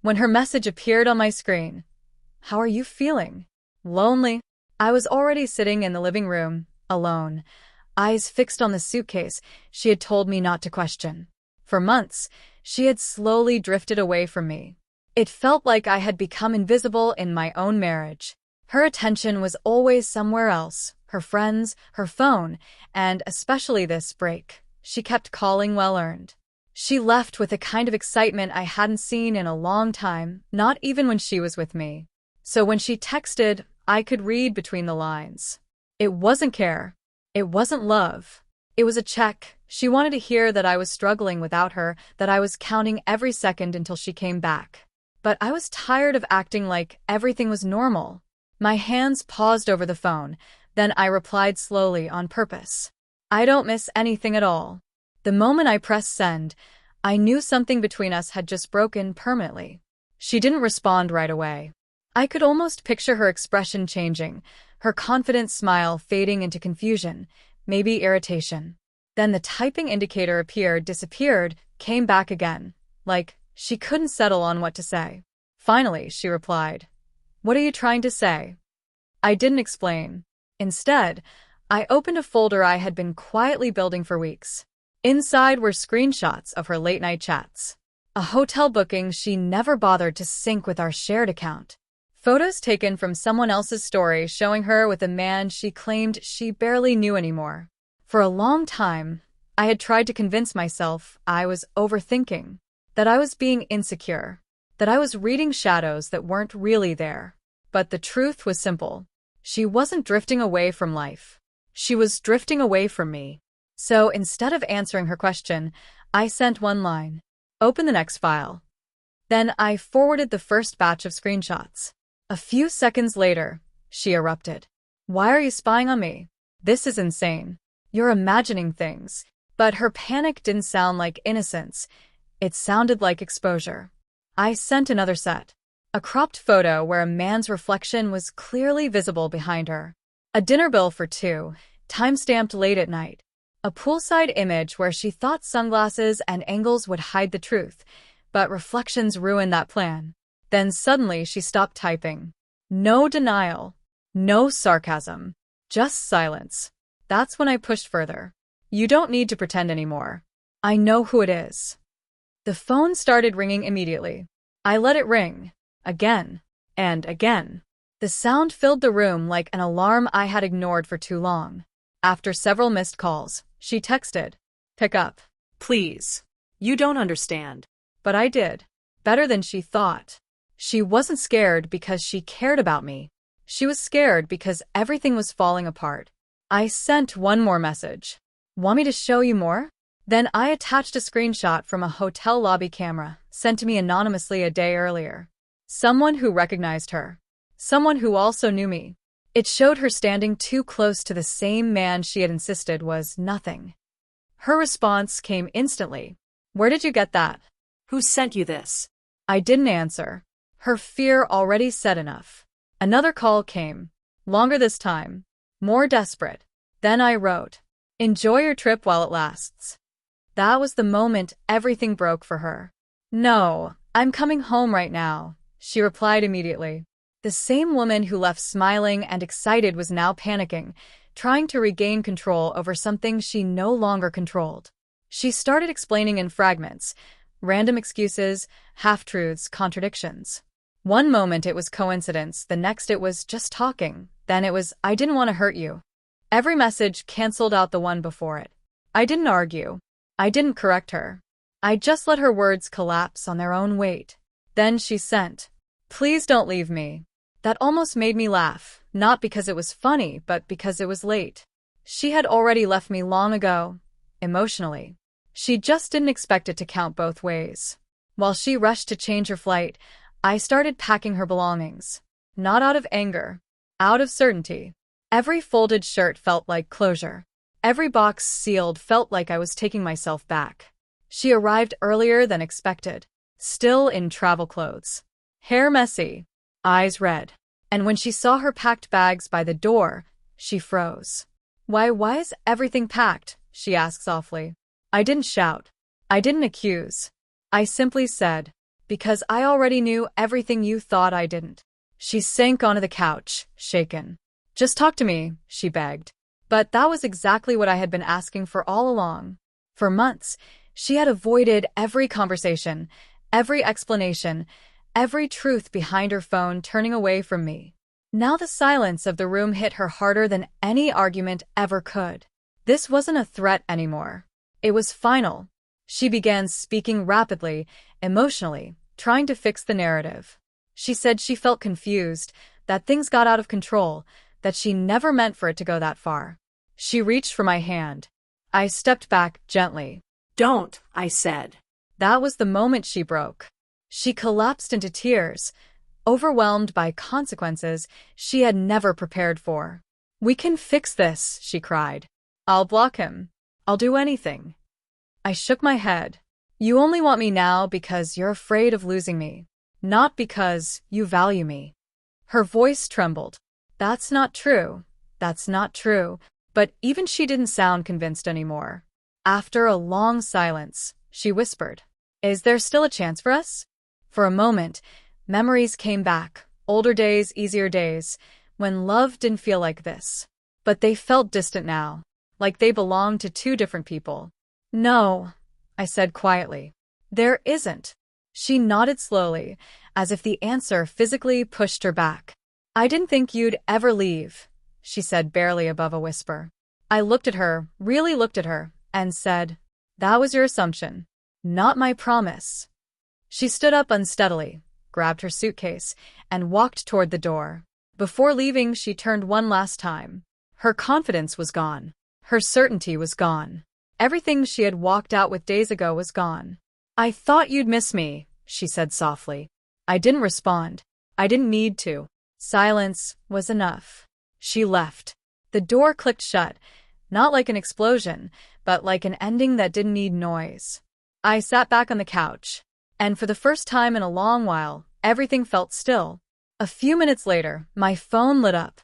when her message appeared on my screen. How are you feeling? Lonely? I was already sitting in the living room, alone, eyes fixed on the suitcase she had told me not to question. For months, she had slowly drifted away from me. It felt like I had become invisible in my own marriage. Her attention was always somewhere else, her friends, her phone, and especially this break. She kept calling well-earned. She left with a kind of excitement I hadn't seen in a long time, not even when she was with me. So when she texted, I could read between the lines. It wasn't care. It wasn't love. It was a check. She wanted to hear that I was struggling without her, that I was counting every second until she came back. But I was tired of acting like everything was normal. My hands paused over the phone, then I replied slowly on purpose. I don't miss anything at all. The moment I pressed send, I knew something between us had just broken permanently. She didn't respond right away. I could almost picture her expression changing, her confident smile fading into confusion, maybe irritation. Then the typing indicator disappeared, came back again, like she couldn't settle on what to say. Finally, she replied, "What are you trying to say?" I didn't explain. Instead, I opened a folder I had been quietly building for weeks. Inside were screenshots of her late-night chats, a hotel booking she never bothered to sync with our shared account, photos taken from someone else's story showing her with a man she claimed she barely knew anymore. For a long time, I had tried to convince myself I was overthinking, that I was being insecure, that I was reading shadows that weren't really there. But the truth was simple. She wasn't drifting away from life. She was drifting away from me. So instead of answering her question, I sent one line. Open the next file. Then I forwarded the first batch of screenshots. A few seconds later, she erupted. Why are you spying on me? This is insane. You're imagining things. But her panic didn't sound like innocence. It sounded like exposure. I sent another set. A cropped photo where a man's reflection was clearly visible behind her. A dinner bill for two, time-stamped late at night. A poolside image where she thought sunglasses and angles would hide the truth, but reflections ruined that plan. Then suddenly she stopped typing. No denial. No sarcasm. Just silence. That's when I pushed further. You don't need to pretend anymore. I know who it is. The phone started ringing immediately. I let it ring. Again. And again. The sound filled the room like an alarm I had ignored for too long. After several missed calls, she texted. Pick up. Please. You don't understand. But I did. Better than she thought. She wasn't scared because she cared about me. She was scared because everything was falling apart. I sent one more message. Want me to show you more? Then I attached a screenshot from a hotel lobby camera sent to me anonymously a day earlier. Someone who recognized her. Someone who also knew me. It showed her standing too close to the same man she had insisted was nothing. Her response came instantly. Where did you get that? Who sent you this? I didn't answer. Her fear already said enough. Another call came. Longer this time. More desperate. Then I wrote, enjoy your trip while it lasts. That was the moment everything broke for her. No, I'm coming home right now, she replied immediately. The same woman who left smiling and excited was now panicking, trying to regain control over something she no longer controlled. She started explaining in fragments, random excuses, half-truths, contradictions. One moment it was coincidence, the next it was just talking, then it was, I didn't want to hurt you. Every message canceled out the one before it. I didn't argue. I didn't correct her. I just let her words collapse on their own weight. Then she sent, please don't leave me. That almost made me laugh, not because it was funny, but because it was late. She had already left me long ago, emotionally. She just didn't expect it to count both ways. While she rushed to change her flight, I started packing her belongings. Not out of anger, out of certainty. Every folded shirt felt like closure. Every box sealed felt like I was taking myself back. She arrived earlier than expected, still in travel clothes. Hair messy, eyes red. And when she saw her packed bags by the door, she froze. Why is everything packed? She asked softly. I didn't shout. I didn't accuse. I simply said, Because I already knew everything you thought I didn't. She sank onto the couch, shaken. Just talk to me, she begged. But that was exactly what I had been asking for all along. For months, she had avoided every conversation, every explanation, every truth behind her phone, turning away from me. Now the silence of the room hit her harder than any argument ever could. This wasn't a threat anymore. It was final. She began speaking rapidly, emotionally, trying to fix the narrative. She said she felt confused, that things got out of control, that she never meant for it to go that far. She reached for my hand. I stepped back gently. Don't, I said. That was the moment she broke. She collapsed into tears, overwhelmed by consequences she had never prepared for. We can fix this, she cried. I'll block him. I'll do anything. I shook my head. You only want me now because you're afraid of losing me, not because you value me. Her voice trembled. That's not true. That's not true. But even she didn't sound convinced anymore. After a long silence, she whispered, Is there still a chance for us? For a moment, memories came back, older days, easier days, when love didn't feel like this. But they felt distant now, like they belonged to two different people. No, I said quietly. There isn't. She nodded slowly, as if the answer physically pushed her back. I didn't think you'd ever leave, she said barely above a whisper. I looked at her, really looked at her, and said, That was your assumption, not my promise. She stood up unsteadily, grabbed her suitcase, and walked toward the door. Before leaving, she turned one last time. Her confidence was gone. Her certainty was gone. Everything she had walked out with days ago was gone. I thought you'd miss me, she said softly. I didn't respond. I didn't need to. Silence was enough. She left. The door clicked shut, not like an explosion, but like an ending that didn't need noise. I sat back on the couch, and for the first time in a long while, everything felt still. A few minutes later, my phone lit up.